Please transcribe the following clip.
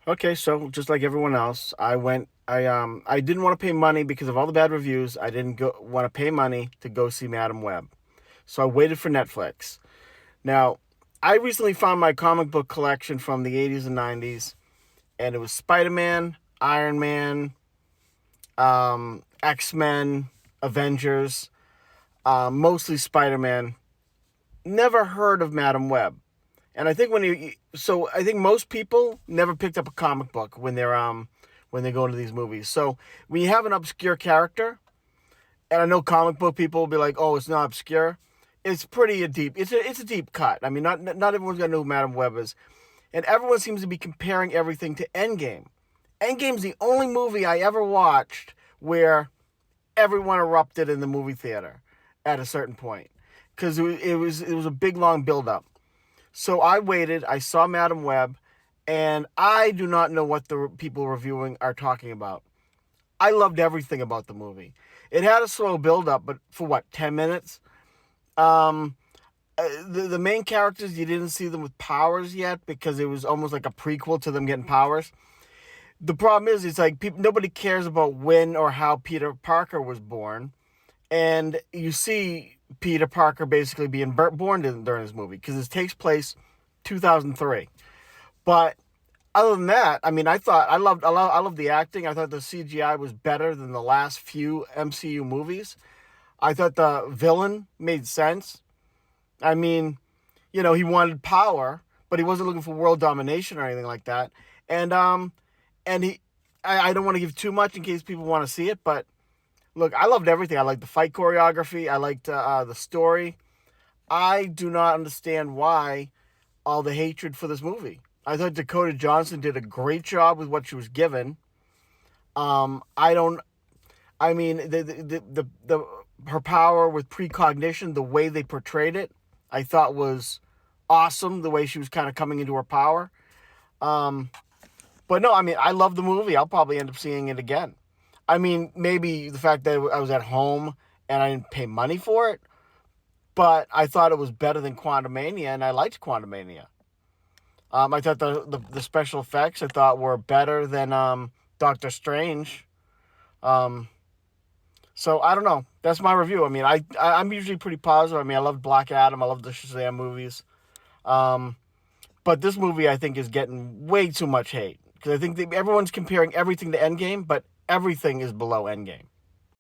Okay, so just like everyone else, I didn't want to pay money because of all the bad reviews. I didn't go want to pay money to go see Madam Web. So I waited for Netflix. Now, I recently found my comic book collection from the 80s and 90s, and it was Spider-Man, Iron Man, X-Men, Avengers, mostly Spider-Man. Never heard of Madam Web. And I think I think most people never picked up a comic book when they go into these movies. So when you have an obscure character, and I know comic book people will be like, "Oh, it's not obscure." It's pretty a deep. It's a deep cut. I mean, not everyone's gonna know who Madam Web is, and everyone seems to be comparing everything to Endgame. Endgame's the only movie I ever watched where everyone erupted in the movie theater at a certain point because it was a big long build up. So I waited. I saw Madam Web, and I do not know what the people reviewing are talking about. I loved everything about the movie. It had a slow build up, but for what, 10 minutes? Um, the main characters, you didn't see them with powers yet because it was almost like a prequel to them getting powers. The problem is, it's like nobody cares about when or how Peter Parker was born, and you see Peter Parker basically being born during this movie because this takes place 2003. But other than that, I mean, I loved the acting. I thought the CGI was better than the last few MCU movies. I thought the villain made sense. I mean, he wanted power, but he wasn't looking for world domination or anything like that. And and I don't want to give too much in case people want to see it, but look, I loved everything. I liked the fight choreography. I liked the story. I do not understand why all the hatred for this movie. I thought Dakota Johnson did a great job with what she was given. I don't. I mean, her power with precognition, the way they portrayed it, I thought was awesome. The way she was kind of coming into her power. Um, but no, I mean, I love the movie. I'll probably end up seeing it again. I mean, maybe the fact that I was at home and I didn't pay money for it, but I thought it was better than Quantumania, and I liked Quantumania. I thought the special effects I thought were better than Doctor Strange. Um, so I don't know. That's my review. I mean, I'm usually pretty positive. I mean, I love Black Adam. I love the Shazam movies. Um, but this movie I think is getting way too much hate because I think everyone's comparing everything to Endgame, but everything is below Endgame.